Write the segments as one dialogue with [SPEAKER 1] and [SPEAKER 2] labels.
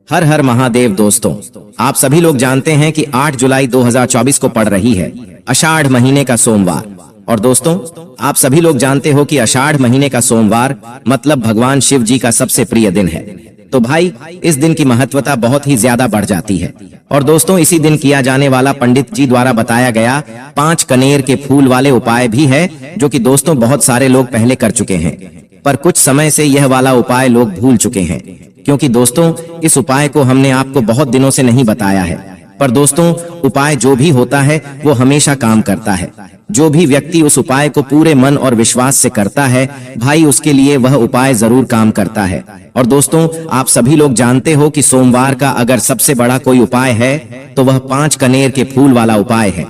[SPEAKER 1] हर हर महादेव दोस्तों, आप सभी लोग जानते हैं कि 8 जुलाई 2024 को पड़ रही है आषाढ़ महीने का सोमवार। और दोस्तों, आप सभी लोग जानते हो कि आषाढ़ महीने का सोमवार मतलब भगवान शिव जी का सबसे प्रिय दिन है। तो भाई, इस दिन की महत्वता बहुत ही ज्यादा बढ़ जाती है। और दोस्तों, इसी दिन किया जाने वाला पंडित जी द्वारा बताया गया 5 कनेर के फूल वाले उपाय भी है, जो कि दोस्तों बहुत सारे लोग पहले कर चुके हैं, पर कुछ समय से यह वाला उपाय लोग भूल चुके हैं। क्योंकि दोस्तों, इस उपाय को हमने आपको बहुत दिनों से नहीं बताया है। पर दोस्तों, उपाय जो भी होता है वो हमेशा काम करता है। जो भी व्यक्ति उस उपाय को पूरे मन और विश्वास से करता है भाई, उसके लिए वह उपाय जरूर काम करता है। और दोस्तों, आप सभी लोग जानते हो कि सोमवार का अगर सबसे बड़ा कोई उपाय है तो वह 5 कनेर के फूल वाला उपाय है।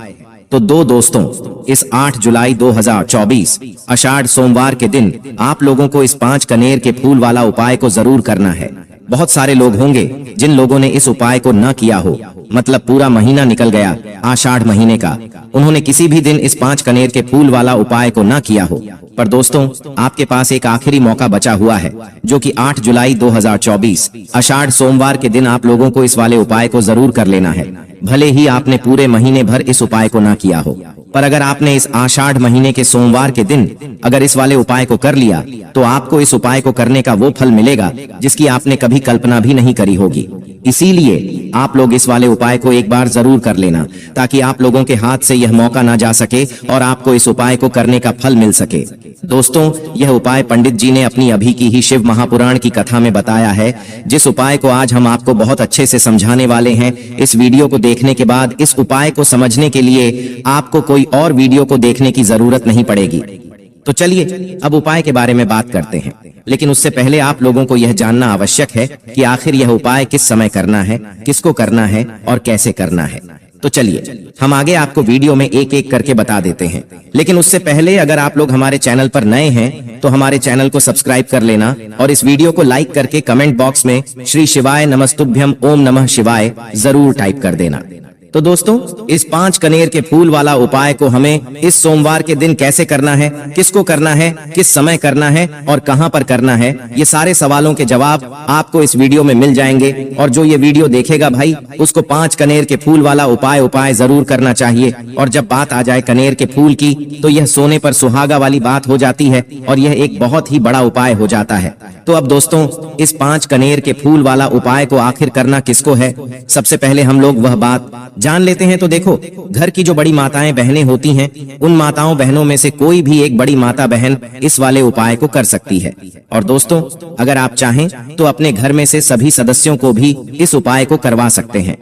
[SPEAKER 1] तो दोस्तों, इस 8 जुलाई 2024 आषाढ़ सोमवार के दिन आप लोगों को इस 5 कनेर के फूल वाला उपाय को जरूर करना है। बहुत सारे लोग होंगे जिन लोगों ने इस उपाय को न किया हो, मतलब पूरा महीना निकल गया आषाढ़ महीने का, उन्होंने किसी भी दिन इस 5 कनेर के फूल वाला उपाय को न किया हो। पर दोस्तों, आपके पास एक आखिरी मौका बचा हुआ है, जो कि 8 जुलाई 2024 आषाढ़ सोमवार के दिन आप लोगों को इस वाले उपाय को जरूर कर लेना है। भले ही आपने पूरे महीने भर इस उपाय को ना किया हो, पर अगर आपने इस आषाढ़ महीने के सोमवार के दिन अगर इस वाले उपाय को कर लिया तो आपको इस उपाय को करने का वो फल मिलेगा जिसकी आपने कभी कल्पना भी नहीं करी होगी। इसीलिए आप लोग इस वाले उपाय को एक बार जरूर कर लेना, ताकि आप लोगों के हाथ से यह मौका ना जा सके और आपको इस उपाय को करने का फल मिल सके। दोस्तों, यह उपाय पंडित जी ने अपनी अभी की ही शिव महापुराण की कथा में बताया है, जिस उपाय को आज हम आपको बहुत अच्छे से समझाने वाले हैं। इस वीडियो को देखने के बाद इस उपाय को समझने के लिए आपको कोई और वीडियो को देखने की जरूरत नहीं पड़ेगी। तो चलिए अब उपाय के बारे में बात करते हैं, लेकिन उससे पहले आप लोगों को यह जानना आवश्यक है कि आखिर यह उपाय किस समय करना है, किसको करना है और कैसे करना है। तो चलिए हम आगे आपको वीडियो में एक एक करके बता देते हैं। लेकिन उससे पहले अगर आप लोग हमारे चैनल पर नए हैं तो हमारे चैनल को सब्सक्राइब कर लेना और इस वीडियो को लाइक करके कमेंट बॉक्स में श्री शिवाय नमस्तुभ्यम ओम नमः शिवाय जरूर टाइप कर देना। तो दोस्तों, इस 5 कनेर के फूल वाला उपाय को हमें इस सोमवार के दिन कैसे करना है, किसको करना है, किस समय करना है और कहां पर करना है, ये सारे सवालों के जवाब आपको इस वीडियो में मिल जाएंगे। और जो ये वीडियो देखेगा भाई, उसको 5 कनेर के फूल वाला उपाय जरूर करना चाहिए। और जब बात आ जाए कनेर के फूल की, तो यह सोने पर सुहागा वाली बात हो जाती है और यह एक बहुत ही बड़ा उपाय हो जाता है। तो अब दोस्तों, इस 5 कनेर के फूल वाला उपाय को आखिर करना किसको है, सबसे पहले हम लोग वह बात जान लेते हैं। तो देखो, घर की जो बड़ी माताएं बहनें होती हैं, उन माताओं बहनों में से कोई भी एक बड़ी माता बहन इस वाले उपाय को कर सकती है। और दोस्तों, अगर आप चाहें तो अपने घर में से सभी सदस्यों को भी इस उपाय को करवा सकते हैं।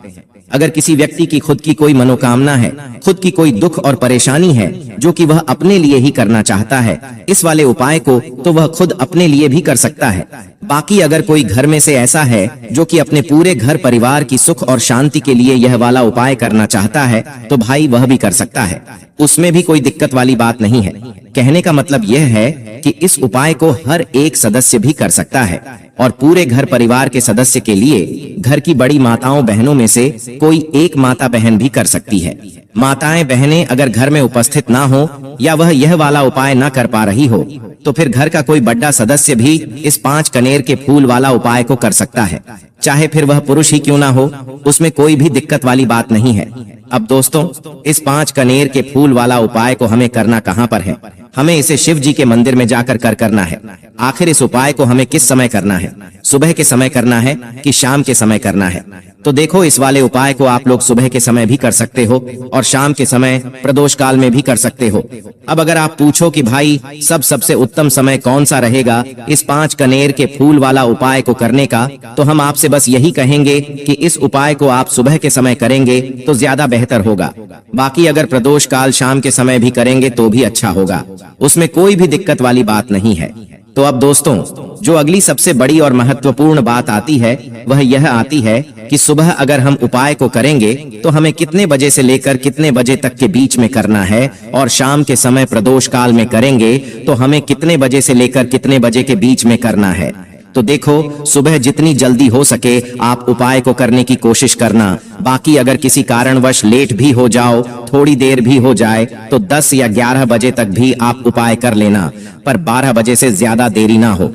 [SPEAKER 1] अगर किसी व्यक्ति की खुद की कोई मनोकामना है, खुद की कोई दुख और परेशानी है जो कि वह अपने लिए ही करना चाहता है इस वाले उपाय को, तो वह खुद अपने लिए भी कर सकता है। बाकी अगर कोई घर में से ऐसा है जो कि अपने पूरे घर परिवार की सुख और शांति के लिए यह वाला उपाय करना चाहता है, तो भाई वह भी कर सकता है, उसमें भी कोई दिक्कत वाली बात नहीं है। कहने का मतलब यह है कि इस उपाय को हर एक सदस्य भी कर सकता है और पूरे घर परिवार के सदस्य के लिए घर की बड़ी माताओं बहनों में से कोई एक माता बहन भी कर सकती है। माताएं बहनें अगर घर में उपस्थित ना हो या वह यह वाला उपाय ना कर पा रही हो, तो फिर घर का कोई बड़ा सदस्य भी इस 5 कनेर के फूल वाला उपाय को कर सकता है, चाहे फिर वह पुरुष ही क्यों ना हो, उसमें कोई भी दिक्कत वाली बात नहीं है। अब दोस्तों, इस 5 कनेर के फूल वाला उपाय को हमें करना कहां पर है? हमें इसे शिव जी के मंदिर में जाकर करना है। आखिर इस उपाय को हमें किस समय करना है? सुबह के समय करना है कि शाम के समय करना है? तो देखो, इस वाले उपाय को आप लोग सुबह के समय भी कर सकते हो और शाम के समय प्रदोष काल में भी कर सकते हो। अब अगर आप पूछो कि भाई सबसे उत्तम समय कौन सा रहेगा इस 5 कनेर के फूल वाला उपाय को करने का, तो हम आपसे बस यही कहेंगे कि इस उपाय को आप सुबह के समय करेंगे तो ज्यादा बेहतर होगा। बाकी अगर प्रदोष काल शाम के समय भी करेंगे तो भी अच्छा होगा, उसमें कोई भी दिक्कत वाली बात नहीं है। तो अब दोस्तों, जो अगली सबसे बड़ी और महत्वपूर्ण बात आती है वह यह आती है कि सुबह अगर हम उपाय को करेंगे तो हमें कितने बजे से लेकर कितने बजे तक के बीच में करना है, और शाम के समय प्रदोष काल में करेंगे तो हमें कितने बजे से लेकर कितने बजे के बीच में करना है। तो देखो, सुबह जितनी जल्दी हो सके आप उपाय को करने की कोशिश करना। बाकी अगर किसी कारणवश लेट भी हो जाओ, थोड़ी देर भी हो जाए, तो 10 या 11 बजे तक भी आप उपाय कर लेना, पर 12 बजे से ज्यादा देरी ना हो,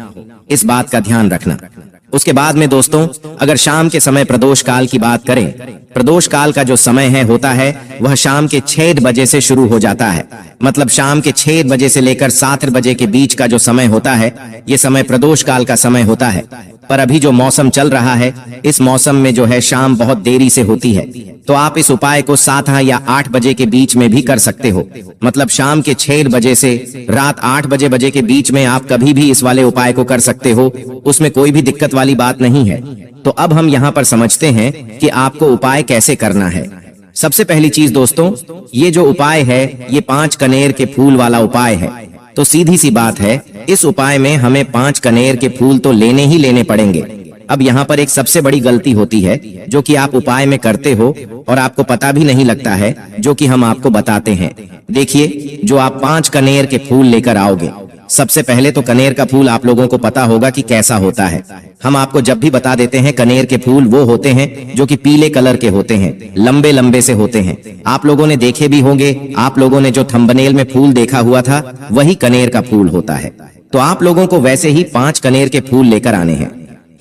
[SPEAKER 1] इस बात का ध्यान रखना। उसके बाद में दोस्तों अगर शाम के समय प्रदोष काल की बात करें, प्रदोष काल का जो समय है होता है वह शाम के 6 बजे से शुरू हो जाता है। मतलब शाम के 6 बजे से लेकर 7 बजे के बीच का जो समय होता है ये समय प्रदोष काल का समय होता है। पर अभी जो मौसम चल रहा है इस मौसम में जो है शाम बहुत देरी से होती है, तो आप इस उपाय को 7 या 8 बजे के बीच में भी कर सकते हो। मतलब शाम के 6 बजे से रात 8 बजे के बीच में आप कभी भी इस वाले उपाय को कर सकते हो, उसमें कोई भी दिक्कत वाली बात नहीं है। तो अब हम यहाँ पर समझते हैं कि आपको उपाय कैसे करना है। सबसे पहली चीज दोस्तों, ये जो उपाय है ये 5 कनेर के फूल वाला उपाय है। तो सीधी सी बात है, इस उपाय में हमें 5 कनेर के फूल तो लेने ही लेने पड़ेंगे। अब यहाँ पर एक सबसे बड़ी गलती होती है जो कि आप उपाय में करते हो और आपको पता भी नहीं लगता है, जो कि हम आपको बताते हैं। देखिए, जो आप 5 कनेर के फूल लेकर आओगे, सबसे पहले तो कनेर का फूल आप लोगों को पता होगा कि कैसा होता है। हम आपको जब भी बता देते हैं कनेर के फूल वो होते हैं जो कि पीले कलर के होते हैं, लंबे लंबे से होते हैं। आप लोगों ने देखे भी होंगे, आप लोगों ने जो थंबनेल में फूल देखा हुआ था वही कनेर का फूल होता है। तो आप लोगों को वैसे ही 5 कनेर के फूल लेकर आने हैं।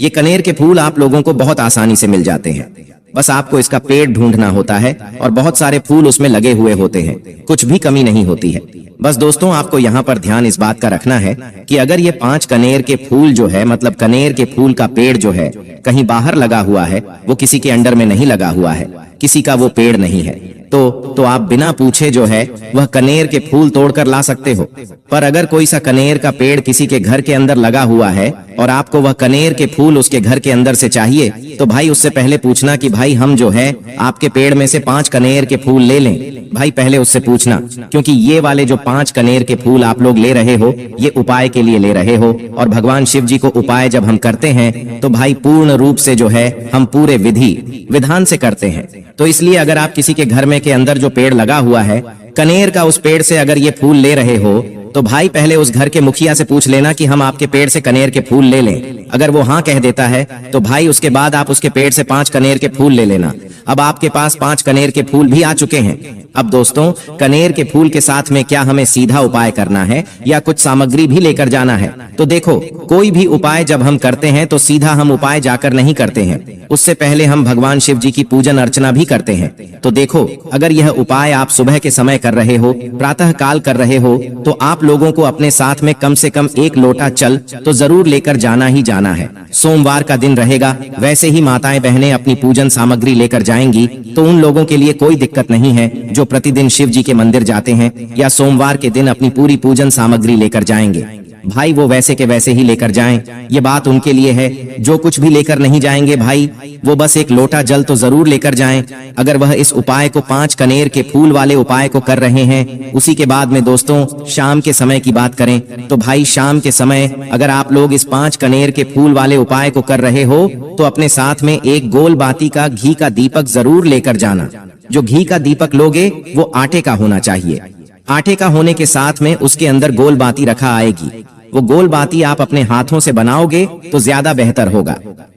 [SPEAKER 1] ये कनेर के फूल आप लोगों को बहुत आसानी से मिल जाते हैं, बस आपको इसका पेड़ ढूंढना होता है और बहुत सारे फूल उसमें लगे हुए होते हैं, कुछ भी कमी नहीं होती है। बस दोस्तों आपको यहाँ पर ध्यान इस बात का रखना है कि अगर ये 5 कनेर के फूल जो है, मतलब कनेर के फूल का पेड़ जो है कहीं बाहर लगा हुआ है, वो किसी के अंडर में नहीं लगा हुआ है, किसी का वो पेड़ नहीं है, तो आप बिना पूछे जो है वह कनेर के फूल तोड़कर ला सकते हो। पर अगर कोई सा कनेर का पेड़ किसी के घर के अंदर लगा हुआ है और आपको वह कनेर के फूल उसके घर के अंदर से चाहिए, तो भाई उससे पहले पूछना कि भाई हम जो है आपके पेड़ में से 5 कनेर के फूल ले लें। भाई पहले उससे पूछना, क्योंकि ये वाले जो 5 कनेर के फूल आप लोग ले रहे हो ये उपाय के लिए ले रहे हो, और भगवान शिव जी को उपाय जब हम करते हैं तो भाई पूर्ण रूप से जो है हम पूरे विधि विधान से करते हैं। तो इसलिए अगर आप किसी के घर में के अंदर जो पेड़ लगा हुआ है कनेर का, उस पेड़ से अगर ये फूल ले रहे हो तो भाई पहले उस घर के मुखिया से पूछ लेना कि हम आपके पेड़ से कनेर के फूल ले लें। अगर वो हाँ कह देता है तो भाई उसके बाद आप उसके पेड़ से 5 कनेर के फूल ले लेना। अब आपके पास 5 कनेर के फूल भी आ चुके हैं। अब दोस्तों कनेर के फूल के साथ में क्या हमें सीधा उपाय करना है या कुछ सामग्री भी लेकर जाना है? तो देखो, कोई भी उपाय जब हम करते हैं तो सीधा हम उपाय जाकर नहीं करते हैं, उससे पहले हम भगवान शिव जी की पूजन अर्चना भी करते हैं। तो देखो, अगर यह उपाय आप सुबह के समय कर रहे हो, प्रातः काल कर रहे हो, तो आप लोगों को अपने साथ में कम से कम 1 लोटा जल तो जरूर लेकर जाना ही जाना है। सोमवार का दिन रहेगा, वैसे ही माताएं बहनें अपनी पूजन सामग्री लेकर जाएंगी, तो उन लोगों के लिए कोई दिक्कत नहीं है जो प्रतिदिन शिव जी के मंदिर जाते हैं या सोमवार के दिन अपनी पूरी पूजन सामग्री लेकर जाएंगे। भाई वो वैसे के वैसे ही लेकर जाएं, ये बात उनके लिए है। जो कुछ भी लेकर नहीं जाएंगे भाई, वो बस 1 लोटा जल तो जरूर लेकर जाएं। अगर वह इस उपाय को 5 कनेर के फूल वाले उपाय को कर रहे हैं, उसी के बाद में दोस्तों शाम के समय की बात करें तो भाई शाम के समय अगर आप लोग इस 5 कनेर के फूल वाले उपाय को कर रहे हो तो अपने साथ में 1 गोल बाती का घी का दीपक जरूर लेकर जाना। जो घी का दीपक लोगे वो आटे का होना चाहिए। आटे का होने के साथ में उसके अंदर गोल बाती रखा आएगी। वो गोल बाती आप अपने हाथों से बनाओगे तो ज्यादा बेहतर होगा।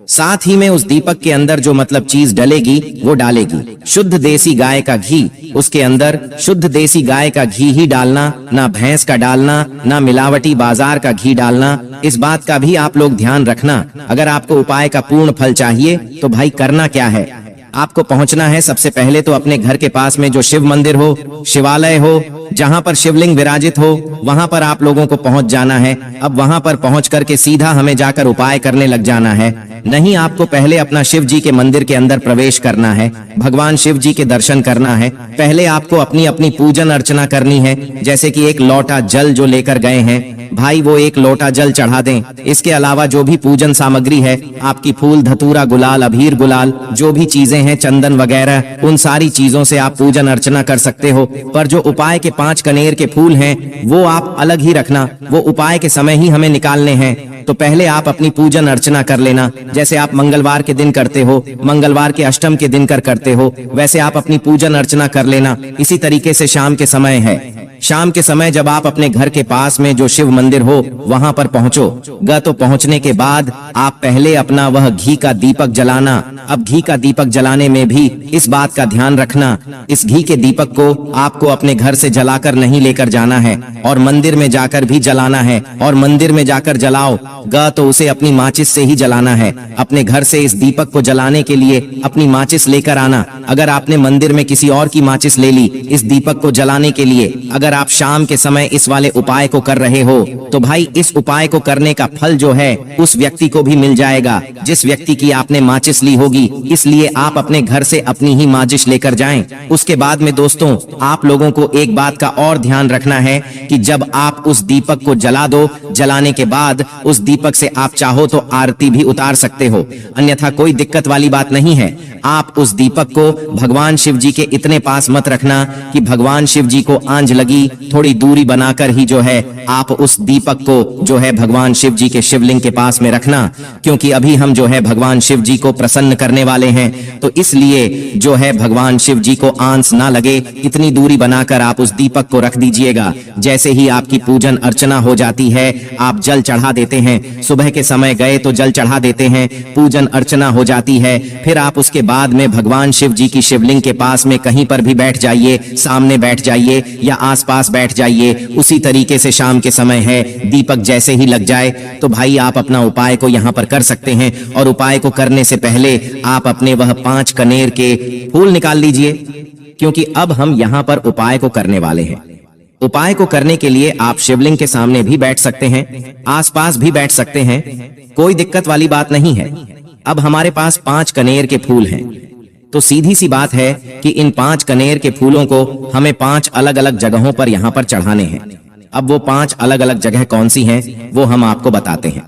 [SPEAKER 1] साथ ही में उस दीपक के अंदर जो मतलब चीज डलेगी वो डालेगी शुद्ध देसी गाय का घी। उसके अंदर शुद्ध देसी गाय का घी ही डालना, ना भैंस का डालना, ना मिलावटी बाजार का घी डालना। इस बात का भी आप लोग ध्यान रखना। अगर आपको उपाय का पूर्ण फल चाहिए तो भाई करना क्या है, आपको पहुंचना है सबसे पहले तो अपने घर के पास में जो शिव मंदिर हो, शिवालय हो, जहां पर शिवलिंग विराजित हो, वहां पर आप लोगों को पहुंच जाना है। अब वहां पर पहुंच करके सीधा हमें जाकर उपाय करने लग जाना है। नहीं, आपको पहले अपना शिव जी के मंदिर के अंदर प्रवेश करना है, भगवान शिव जी के दर्शन करना है। पहले आपको अपनी अपनी पूजन अर्चना करनी है। जैसे कि 1 लोटा जल जो लेकर गए हैं भाई, वो 1 लोटा जल चढ़ा दें। इसके अलावा जो भी पूजन सामग्री है, आपकी फूल, धतूरा, गुलाल, अबीर गुलाल, जो भी चीजें हैं, चंदन वगैरह, उन सारी चीजों से आप पूजन अर्चना कर सकते हो। पर जो उपाय के 5 कनेर के फूल हैं वो आप अलग ही रखना, वो उपाय के समय ही हमें निकालने हैं। तो पहले आप अपनी पूजन अर्चना कर लेना। जैसे आप मंगलवार के दिन करते हो, मंगलवार के अष्टम के दिन करते हो, वैसे आप अपनी पूजन अर्चना कर लेना। इसी तरीके से शाम के समय है, शाम के समय जब आप अपने घर के पास में जो शिव मंदिर हो वहां पर पहुंचो तो पहुंचने के बाद आप पहले अपना वह घी का दीपक जलाना। अब घी का दीपक जलाने में भी इस बात का ध्यान रखना, इस घी के दीपक को आपको अपने घर से जलाकर नहीं लेकर जाना है और मंदिर में जाकर भी जलाना है। और मंदिर में जाकर जलाओ तो उसे अपनी माचिस से ही जलाना है। अपने घर से इस दीपक को जलाने के लिए अपनी माचिस लेकर आना। अगर आपने मंदिर में किसी और की माचिस ले ली इस दीपक को जलाने के लिए, अगर आप शाम के समय इस वाले उपाय को कर रहे हो तो भाई इस उपाय को करने का फल जो है उस व्यक्ति को भी मिल जाएगा जिस व्यक्ति की आपने माचिस ली होगी। इसलिए आप अपने घर से अपनी ही माचिस लेकर जाएं। उसके बाद में दोस्तों आप लोगों को एक बात का और ध्यान रखना है कि जब आप उस दीपक को जला दो, जलाने के बाद उस दीपक से आप चाहो तो आरती भी उतार सकते हो, अन्यथा कोई दिक्कत वाली बात नहीं है। आप उस दीपक को भगवान शिव जी के इतने पास मत रखना कि भगवान शिव जी को आंच लगी, थोड़ी दूरी बनाकर ही जो है आप उस दीपक को जो है भगवान शिव जी के शिवलिंग के पास में रखना, क्योंकि अभी हम जो है भगवान शिव जी को प्रसन्न करने वाले हैं। तो इसलिए जो है भगवान शिव जी को आंच ना लगे इतनी दूरी बनाकर आप उस दीपक को रख दीजिएगा। जैसे ही आपकी पूजन अर्चना हो जाती है आप जल चढ़ा देते हैं, सुबह के समय गए तो जल चढ़ा देते हैं, पूजन अर्चना हो जाती है, फिर आप उसके बाद में भगवान शिव जी की शिवलिंग के पास में कहीं पर भी बैठ जाइए, सामने बैठ जाइए या आसपास बैठ जाइए। उसी तरीके से शाम के समय है दीपक जैसे ही लग जाए तो भाई आप अपना उपाय को यहाँ पर कर सकते हैं। और उपाय को करने से पहले आप अपने वह 5 कनेर के फूल निकाल लीजिए, क्योंकि अब हम यहाँ पर उपाय को करने वाले हैं। उपाय को करने के लिए आप शिवलिंग के सामने भी बैठ सकते हैं, आसपास भी बैठ सकते हैं, कोई दिक्कत वाली बात नहीं है। अब हमारे पास 5 कनेर के फूल हैं, तो सीधी सी बात है कि इन 5 कनेर के फूलों को हमें 5 अलग अलग जगहों पर यहाँ पर चढ़ाने हैं। अब वो 5 अलग अलग जगह कौन सी हैं वो हम आपको बताते हैं।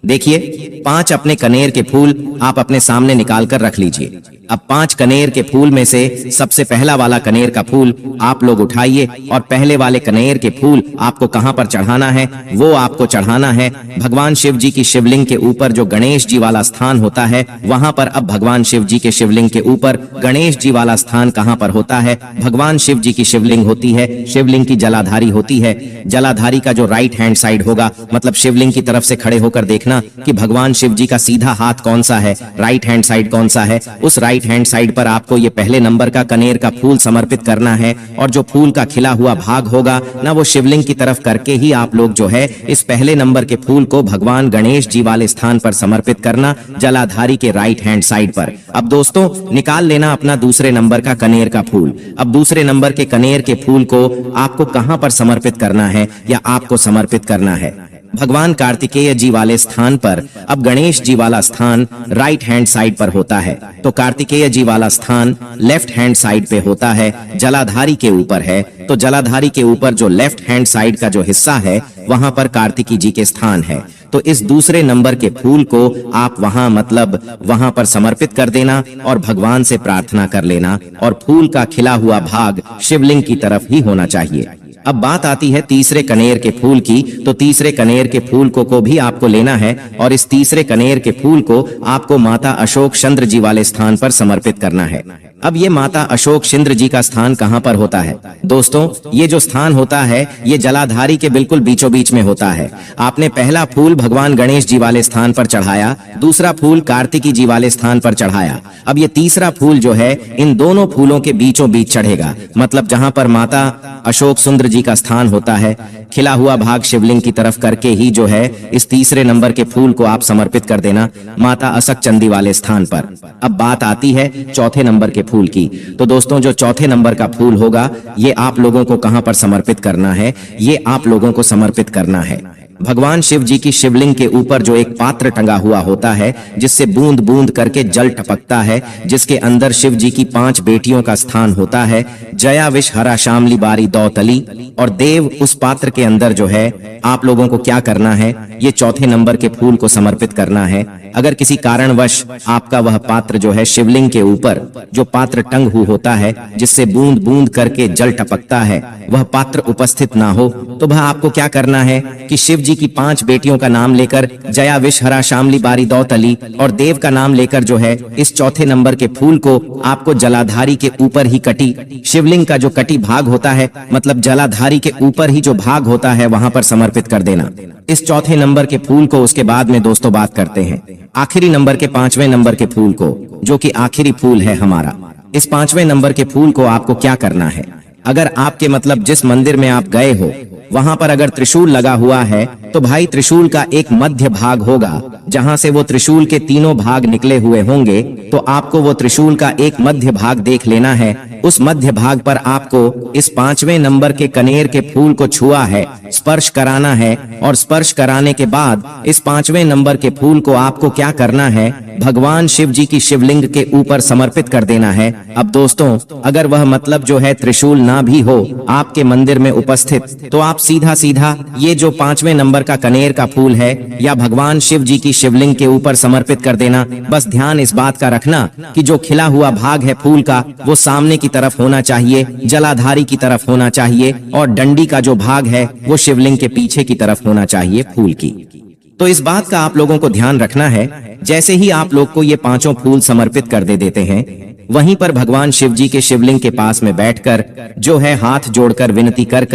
[SPEAKER 1] देखिए 5 अपने कनेर के फूल आप अपने सामने निकाल कर रख लीजिए। अब 5 कनेर के फूल में से सबसे पहला वाला कनेर का फूल आप लोग उठाइए और पहले वाले कनेर के फूल आपको कहां पर चढ़ाना है वो आपको चढ़ाना है भगवान शिव जी की शिवलिंग के ऊपर जो गणेश जी वाला स्थान होता है वहां पर। अब भगवान शिव जी के शिवलिंग के ऊपर गणेश जी वाला स्थान कहां पर होता है? भगवान शिव जी की शिवलिंग होती है, शिवलिंग की जलाधारी होती है। जलाधारी का जो राइट हैंड साइड होगा, मतलब शिवलिंग की तरफ से खड़े होकर देखना कि भगवान शिव जी का सीधा हाथ कौन सा है, राइट हैंड साइड कौन सा है। उस राइट हैंड साइड पर आपको ये पहले नंबर का कनेर का फूल समर्पित करना है और जो फूल का खिला हुआ भाग होगा ना वो शिवलिंग की तरफ करके ही आप लोग जो है इस पहले नंबर के फूल को भगवान गणेश जी वाले स्थान पर समर्पित करना, जलाधारी के राइट हैंड साइड पर। अब दोस्तों निकाल लेना अपना दूसरे नंबर का कनेर का फूल। अब दूसरे नंबर के कनेर के फूल को आपको कहां पर समर्पित करना है या आपको समर्पित करना है? भगवान कार्तिकेय जी वाले स्थान पर। अब गणेश जी वाला स्थान राइट हैंड साइड पर होता है, तो कार्तिकेय जी वाला स्थान लेफ्ट हैंड साइड पे होता है, जलाधारी के ऊपर है। तो जलाधारी के ऊपर जो लेफ्ट हैंड साइड का जो हिस्सा है वहां पर कार्तिकी जी के स्थान है। तो इस दूसरे नंबर के फूल को आप वहां मतलब वहां पर समर्पित कर देना और भगवान से प्रार्थना कर लेना और फूल का खिला हुआ भाग शिवलिंग की तरफ ही होना चाहिए। अब बात आती है तीसरे कनेर के फूल की, तो तीसरे कनेर के फूल को भी आपको लेना है और इस तीसरे कनेर के फूल को आपको माता अशोक चंद्र जी वाले स्थान पर समर्पित करना है। अब ये माता अशोक चंद्र जी का स्थान कहां पर होता है? दोस्तों ये जो स्थान होता है ये जलाधारी के बिल्कुल बीचों बीच में होता है। आपने पहला फूल भगवान गणेश जी वाले स्थान पर चढ़ाया, दूसरा फूल कार्तिकी जी वाले स्थान पर चढ़ाया। अब ये तीसरा फूल जो है इन दोनों फूलों के बीचों बीच चढ़ेगा, मतलब जहां पर माता अशोक सुंदर जी का स्थान होता है, खिला हुआ भाग शिवलिंग की तरफ करके ही जो है इस तीसरे नंबर के फूल को आप समर्पित कर देना माता असक चंदी वाले स्थान पर। अब बात आती है चौथे नंबर के फूल की। तो दोस्तों जो चौथे नंबर का फूल होगा ये आप लोगों को कहां पर समर्पित करना है? ये आप लोगों को समर्पित करना है भगवान शिव जी की शिवलिंग के ऊपर जो एक पात्र टंगा हुआ होता है जिससे बूंद बूंद करके जल टपकता है, जिसके अंदर शिव जी की 5 बेटियों का स्थान होता है, जया विष हरा शामली बारी दौतली। और देव उस पात्र के अंदर जो है आप लोगों को क्या करना है? ये चौथे नंबर के फूल को समर्पित करना है अगर किसी कारणवश आपका वह पात्र जो है शिवलिंग के ऊपर जो पात्र टंग होता है जिससे बूंद बूंद करके जल टपकता है, वह पात्र उपस्थित ना हो, तो वह आपको क्या करना है कि शिव जी की 5 बेटियों का नाम लेकर जया विषहरा शामली बारी दौतली और देव का नाम लेकर जो है इस चौथे नंबर के फूल को आपको जलाधारी के ऊपर ही कटी शिवलिंग का जो कटी भाग होता है, मतलब जलाधारी के ऊपर ही जो भाग होता है वहां पर समर्पित कर देना इस चौथे नंबर के फूल को। उसके बाद में दोस्तों बात करते हैं आखिरी नंबर के 5वें नंबर के फूल को, जो कि आखिरी फूल है हमारा। इस 5वें नंबर के फूल को आपको क्या करना है, अगर आपके मतलब जिस मंदिर में आप गए हो वहां पर अगर त्रिशूल लगा हुआ है तो भाई त्रिशूल का एक मध्य भाग होगा जहां से वो त्रिशूल के तीनों भाग निकले हुए होंगे, तो आपको वो त्रिशूल का एक मध्य भाग देख लेना है। उस मध्य भाग पर आपको इस 5वें नंबर के कनेर के फूल को छुआ है, स्पर्श कराना है और स्पर्श कराने के बाद इस 5वें नंबर के फूल को आपको क्या करना है, भगवान शिव जी की शिवलिंग के ऊपर समर्पित कर देना है। अब दोस्तों अगर वह मतलब जो है त्रिशूल ना भी हो आपके मंदिर में उपस्थित, तो आप सीधा सीधा ये जो 5वें नंबर का कनेर का फूल है या भगवान शिव जी की शिवलिंग के ऊपर समर्पित कर देना। बस ध्यान इस बात का रखना कि जो खिला हुआ भाग है फूल का वो सामने की तरफ होना चाहिए, जलाधारी की तरफ होना चाहिए, और डंडी का जो भाग है वो शिवलिंग के पीछे की तरफ होना चाहिए फूल की। तो इस बात का आप लोगों को ध्यान रखना है। जैसे ही आप लोग को ये 5 फूल समर्पित कर देते हैं, वहीं पर भगवान शिव जी के शिवलिंग के पास में बैठकर जो है हाथ जोड़कर विनती कर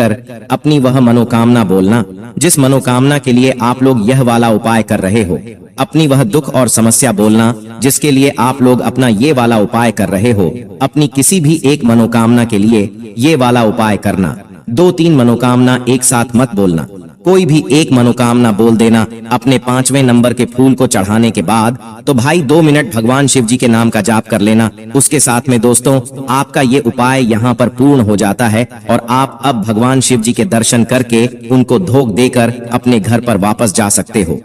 [SPEAKER 1] अपनी वह मनोकामना बोलना जिस मनोकामना के लिए आप लोग यह वाला उपाय कर रहे हो, अपनी वह दुख और समस्या बोलना जिसके लिए आप लोग अपना ये वाला उपाय कर रहे हो। अपनी किसी भी एक मनोकामना के लिए ये वाला उपाय करना, 2-3 मनोकामना एक साथ मत बोलना, कोई भी एक मनोकामना बोल देना अपने 5वें नंबर के फूल को चढ़ाने के बाद। तो भाई 2 मिनट भगवान शिव जी के नाम का जाप कर लेना। उसके साथ में दोस्तों आपका ये उपाय यहाँ पर पूर्ण हो जाता है और आप अब भगवान शिव जी के दर्शन करके उनको धोख देकर अपने घर पर वापस जा सकते हो।